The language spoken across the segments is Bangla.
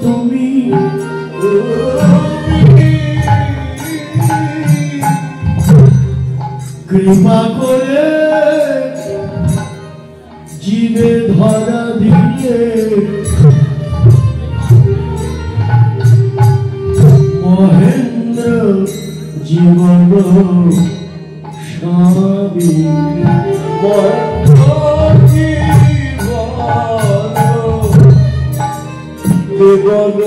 তুমি কৃপা করে জীবে ধরা দিয়ে মহেন্দ্র জীবন স্বামী জীবন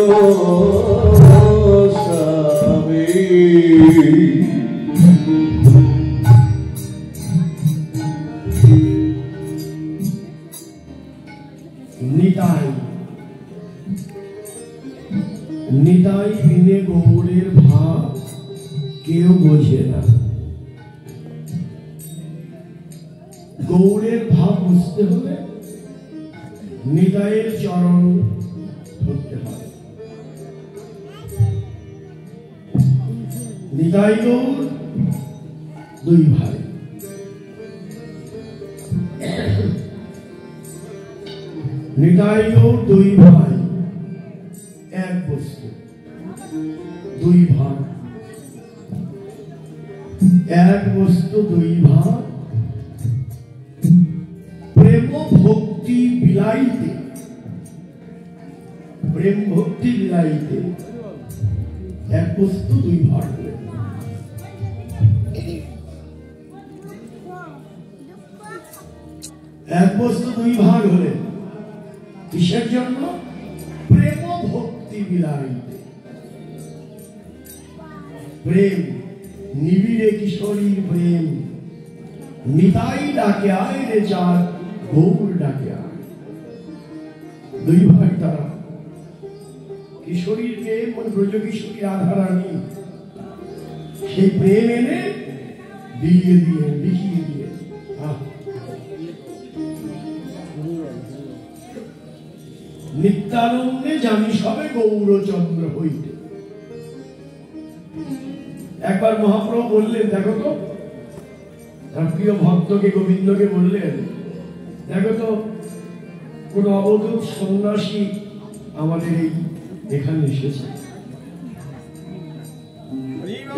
স্বামী নিতাই নিতাই বিনে গৌরের ভাব কেউ বোঝে না। গৌরের ভাব বুঝতে হলে নিতাইয়ের চরণ ধরতে হয়। নিতাই গৌর দুই ভাই, নিতাই গৌর দুই ভাই এক বস্তু, দুই ভাগ, এক বস্তু দুই ভাগ। প্রেম ভক্তি বিলাইতে, প্রেম ভক্তি বিলাইতে এক বস্তু দুই ভাগ। এক বস্তু দুই ভাগ হলে কিসের জন্য? প্রেম ভক্তি বিলাইতে। প্রেম নিবিড়ে কিশোরীর প্রেম, নিতাই ডাকে আয় রে চাঁদ, গৌর ডাকে আয়। দুই ভাই তারা, কিশোরীর প্রেম মানে ব্রজ কিশোরী রাধারানী, সেই প্রেম এনে বিলিয়ে দিয়ে লিখিয়ে দিয়ে নিত্যানন্দে জানি সবে গৌরচন্দ্র হইতে। একবার মহাপ্রভু বললেন, দেখো তো, তার প্রিয় ভক্তকে গোবিন্দকে বললেন, দেখো তো কোন অবধূত সন্ন্যাসী আমাদের এই এখানে এসেছে,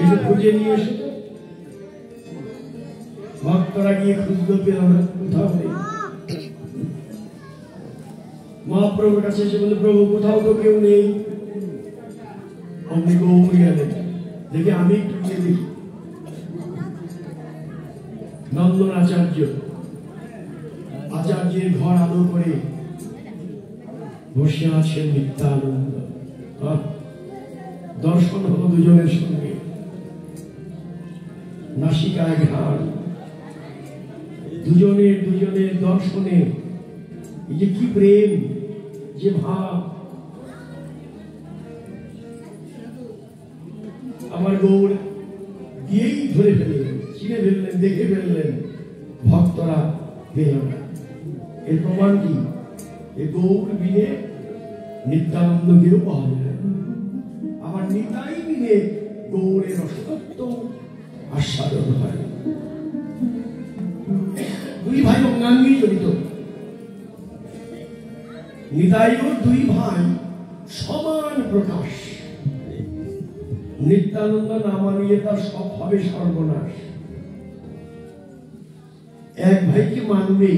এসে খুঁজে নিয়ে এসে। ভক্তরা গিয়ে খুঁজতে পেল না, কোথাও নেই। মহাপ্রভুর কাছে এসে বলে, প্রভু কোথাও তো কেউ নেই। অমনি গৌরী এলেন, দেখি আমি একটু গিয়ে দেখি। নন্দন আচার্য, আচার্যের ঘর আলো করে বসে আছেন নিত্যানন্দ। দর্শন হলো দুজনের সঙ্গে, নাসিকায় ঘ্রাণ, দুজনের দুজনের দর্শনে এই যে কি প্রেম, যে ভাব। আমার গৌর গিয়েই ধরে ফেললেন, চিনে ফেললেন, দেখে ফেললেন। ভক্তরা গেল না। এর প্রমাণ কি? এই গৌর বিনে নিত্যানন্দ কেউ পাওয়া যায়। আমার নিতাই বিনে গৌরের অসত্য আস্বাদন হয়। দুই ভাই অঙ্গাঙ্গি জড়িত। নিতাই গৌর দুই ভাই সমান প্রকাশ। নিত্যানন্দ না মানিয়ে তার সব হবে সর্বনাশ। এক ভাইকে মানবে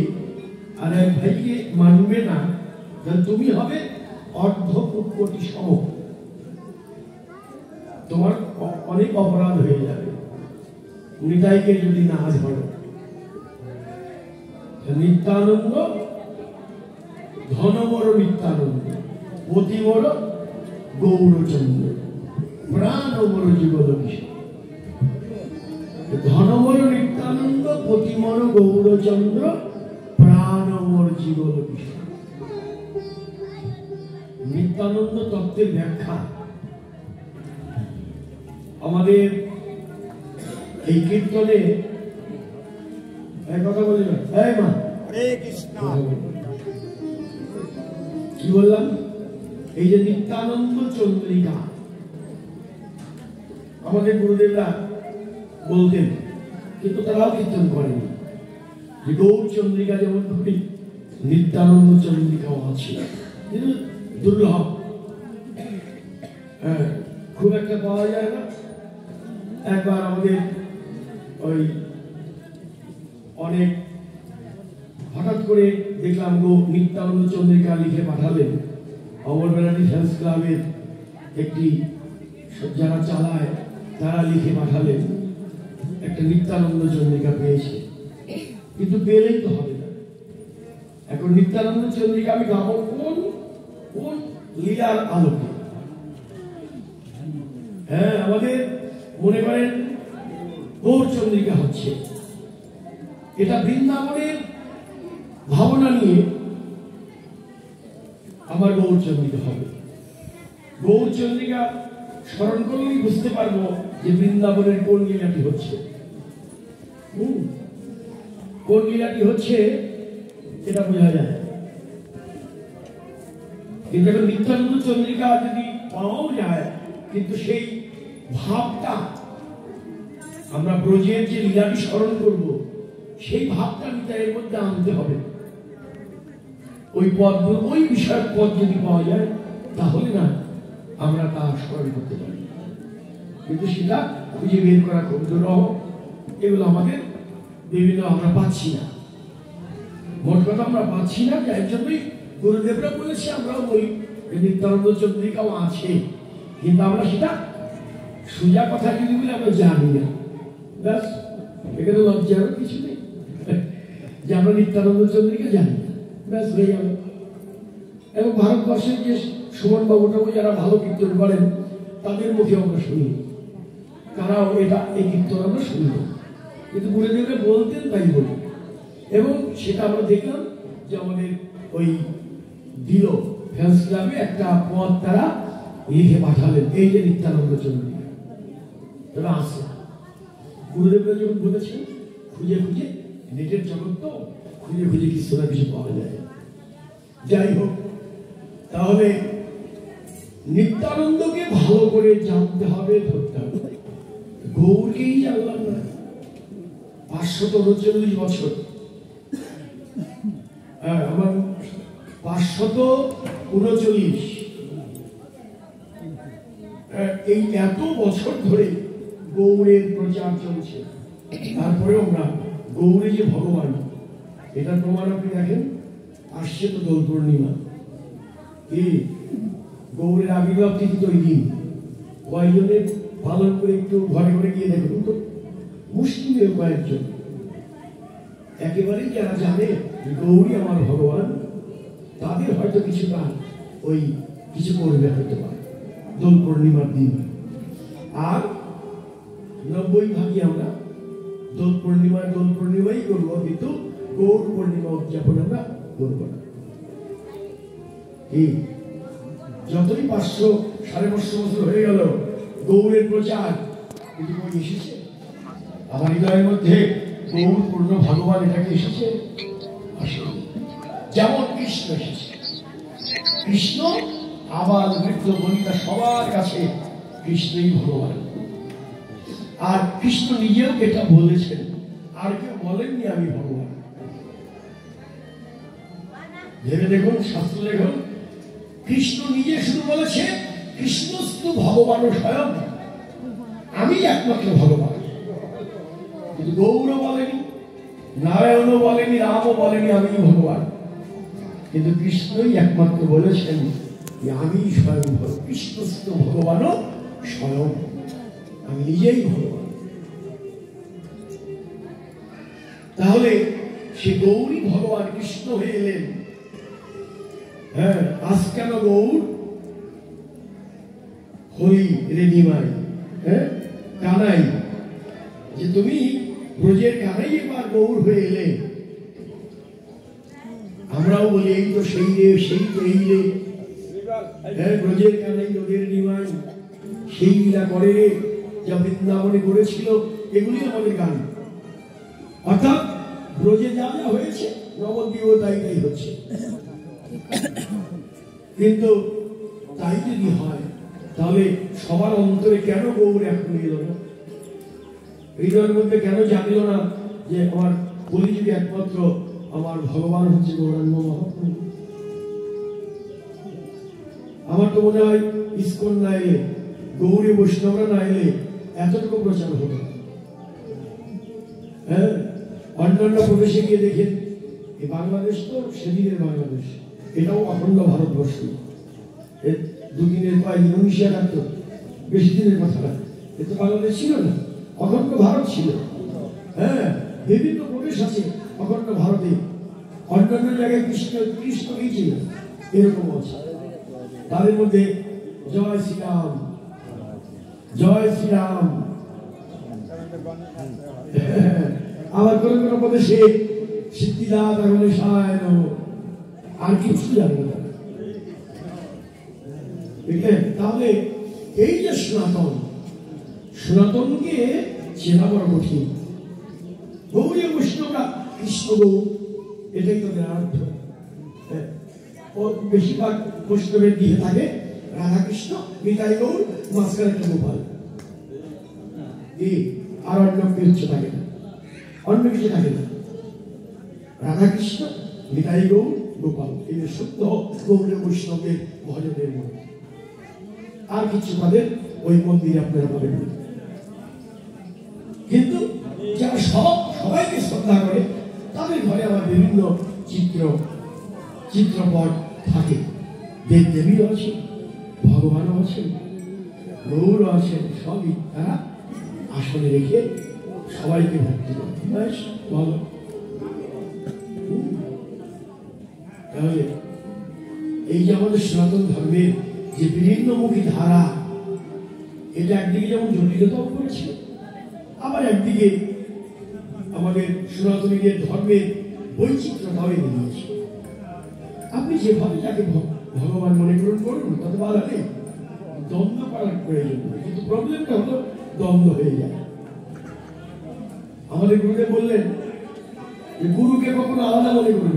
আর এক ভাইকে মানবে না, তুমি হবে অর্ধ কোটি সম, তোমার অনেক অপরাধ হয়ে যাবে নিতাইকে যদি না ধরো। নিত্যানন্দ ধনবর নিত্যানন্দ, পতিবর গৌরচন্দ্র, প্রাণবর যুগল কিশোর। ধনবর নিত্যানন্দ, পতিবর গৌরচন্দ্র, প্রাণবর যুগল কিশোর। নিত্যানন্দ তত্ত্বের ব্যাখ্যা আমাদের এই কীর্তনে কথা বলি না। মা হরে কৃষ্ণ, কি বললাম? এই যে নিত্যানন্দ চন্দ্রিকা আমাদের গুরুদেবরা বলতেন, কিন্তু তারাও কীর্তন করেনি। যে গৌর চন্দ্রিকা যেমন করি, নিত্যানন্দ চন্দ্রিকাও আছে, কিন্তু দুর্লভ। খুব একটা পাওয়া যায় না। একবার আমাদের ওই অনেক হঠাৎ করে দেখলাম গো নিত্যানন্দ চন্দ্রিকা লিখে পাঠালেন। অমর ব্যানার্জি ফ্যান্স ক্লাবের একটি যারা চালায় তারা লিখে পাঠালেন একটা নিত্যানন্দ চন্দ্রিকা পেয়েছে, কিন্তু পেলেই তো হবে না। এখন নিত্যানন্দ চন্দ্রিকা আমি গাবো কোন কোন লীলার আলোকে? হ্যাঁ, আমাদের মনে করেন গৌর চন্দ্রিকা হচ্ছে, এটা বৃন্দাবনের ভাবনা নিয়ে আমার গৌর চন্দ্রিকা হবে। গৌর চন্দ্রিকা স্মরণ করলেই বুঝতে পারবো যে বৃন্দাবনের কোন লীলাটি হচ্ছে। কোন লীলাটি হচ্ছে এটা বোঝা যায়। কিন্তু এখন নিত্যানন্দ চন্দ্রিকা যদি পাওয়াও যায়, কিন্তু সেই ভাবটা আমরা ব্রজের যে লীলাটি স্মরণ করব সেই ভাবটা এর মধ্যে আনতে হবে। ওই পদ, ওই বিষয়ের পদ যদি পাওয়া যায় তাহলে না আমরা তা স্মরণ করতে পারি, কিন্তু সেটা খুঁজে বের করা খুব দুরূহ। এগুলো আমাদের বিভিন্ন আমরা পাচ্ছি না, মোট কথা আমরা পাচ্ছি না। যার জন্যই গুরুদেবরা বলেছে আমরাও বলি নিত্যানন্দ চন্দ্রিকাও আছে, কিন্তু আমরা সেটা সোজা কথা যদি বলি আমরা জানি না। ব্যাস, এখানে লজ্জারও কিছু নেই যে আমরা নিত্যানন্দ চন্দ্রিকা জানি না, ব্যাস হয়ে গেল। এবং ভারতবর্ষের যে সুমন বাবুটাও যারা ভালো কীর্তন করেন তাদের মুখে আমরা শুনি, তারাও এটা এই কীর্তন আমরা শুনি, কিন্তু গুরুদেবরা বলতেন তাই বলি। এবং সেটা আমরা দেখলাম যে আমাদের ওই দিল ফ্যান্স ক্লাবে একটা পদ তারা লিখে পাঠালেন, এই যে নিত্যানন্দ চন্দ্রিকা। তারা আসে গুরুদেবরা যখন বলেছেন খুঁজে খুঁজে, নেটের জগৎ তো খুঁজে খুঁজে কিছু না কিছু পাওয়া যায়। যাই হোক, তাহলে নিত্যানন্দকে ভালো করে জানতে হবে, ধরতে হবে। গৌরকেই জানলাম না, 539 বছর, আমার 539, এই এত বছর ধরে গৌরের প্রচার চলছে। তারপরে আমরা গৌরে যে ভগবান, এটা প্রমাণ আপনি দেখেন, আসছে তো দোল পূর্ণিমা, এই গৌরের আবির্ভাব তিথি তো এই দিন। কয়েকজনের পালন করে একটু ঘরে ঘরে গিয়ে দেখুন তো, মুসলিমের কয়েকজন একেবারেই যারা জানে গৌরী আমার ভগবান, তাদের হয়তো কিছুটা ওই কিছু করবে হতে পারে দোল পূর্ণিমার দিন। আর 90 ভাগই আমরা দোল পূর্ণিমাই করবো, কিন্তু গৌর পূর্ণিমা উদযাপন আমরা করবো না। এই যতই 500 সাড়ে 500 বছর হয়ে গেল গৌরের প্রচার, কিন্তু কই এসেছে আমার হৃদয়ের মধ্যে গৌর পূর্ণ ভগবান, এটাকে এসেছে আসলে। যেমন কৃষ্ণ এসেছে, কৃষ্ণ আবার বৃদ্ধ বনিতা সবার কাছে কৃষ্ণই ভগবান। আর কৃষ্ণ নিজেও এটা বলেছেন, আর কেউ বলেননি আমি ভগবান। ভেবে দেখুন, শাস্ত্র দেখুন, কৃষ্ণ নিজে শুধু বলেছে কৃষ্ণস্তু ভগবান স্বয়ং, আমি একমাত্র ভগবান। কিন্তু গৌর বলেনি, নারায়ণও বলেনি, রামও বলেনি আমি ভগবান, কিন্তু কৃষ্ণই একমাত্র বলেছেন যে আমি স্বয়ং কৃষ্ণস্তু ভগবান স্বয়ং, আমি নিজেই ভগবান। তাহলে সে গৌরী ভগবান কৃষ্ণ হয়ে এলেন। হ্যাঁ, আজ কেন গৌর হই রে নিমাই, হ্যাঁ কানাই, যে তুমি ব্রজের কানাই এবার গৌর হয়ে এলে। আমরাও বলি এই তো সেই রে, সেই তো এই রে, হ্যাঁ ব্রজের কানাই ওদের নিমাই, সেই লীলা করে রে যা বৃন্দাবনে করেছিল, এগুলি আমাদের গান। অর্থাৎ ব্রজে যা যা হয়েছে নবদ্বীপও তাই তাই হচ্ছে। কিন্তু তাই যদি হয় তাহলে সবার অন্তরে কেন গৌর এখন এল না? হৃদয়ের মধ্যে কেন জানল না যে আমার কলিযুগে একমাত্র আমার ভগবান হচ্ছে গৌরাঙ্গ মহাপ্রভু? আমার তো মনে হয় ইসকন না এলে, গৌরী বৈষ্ণবরা না এলে এতটুকু প্রচার হতো। হ্যাঁ, অন্যান্য প্রদেশে গিয়ে দেখেন, এই বাংলাদেশ তো সেদিনের বাংলাদেশ, এটাও অখণ্ড ভারতবর্ষ। দুদিনের কয়েকদিন 1971, বেশি দিনের কথা না, এ তো বাংলাদেশ ছিল না, অখণ্ড ভারত ছিল। হ্যাঁ, বিভিন্ন প্রদেশ আছে অখণ্ড ভারতে, অন্যান্য জায়গায় কৃষ্ণ কৃষ্ণ গিয়েছিল, এরকম আছে। তাদের মধ্যে জয় শ্রীরাম, জয় শ্রীরাম। আবার কোন কোন প্রদেশে সিদ্ধিদাতা গণেশায় নমঃ, আর কিছু জানবে না। দেখলেন? তাহলে এই যে সনাতন, সনাতনকে চেনা বড় কঠিন। গৌরী বৈষ্ণবরা কৃষ্ণ গৌর, এটাই তাদের অর্থ। বেশিরভাগ বৈষ্ণবের দিকে থাকে রাধাকৃষ্ণ, নিতাই গৌর, মাঝখানে একটা গোপাল, আর অন্য কিছু থাকে না, অন্য কিছু থাকে না। রাধাকৃষ্ণ, নিতাই গৌর, গোপাল, এই শুদ্ধ গৌর বৈষ্ণবের ভজনের মধ্যে আর কিছু তাদের ওই মন্দিরে আপনারা পাবেন না। কিন্তু যারা সবাইকে শ্রদ্ধা করে, তাদের ঘরে আবার বিভিন্ন চিত্রপট থাকে, দেব দেবীও আছে, ভগবানও আছেন, গৌরও আছেন, সবই তারা আসনে রেখে সবাইকে ভক্তি করে। বলো, তাহলে এই যে আমাদের সনাতন ধর্মের যে বিভিন্নমুখী ধারা, এটা একদিকে যেমন জটিলতাও করেছে, আবার একদিকে আমাদের সনাতনীদের ধর্মের বৈচিত্র্যতাও এনে দিয়েছে। আপনি যেভাবে যাকে ভগবান মনে করুন, তত বাধা নেই, দ্বন্দ্ব করার প্রয়োজন নেই। কিন্তু প্রবলেমটা হলো দ্বন্দ্ব হয়ে যায়। আমাদের গুরুদেব বললেন যে গুরুকে কখনো আলাদা মনে করবেন।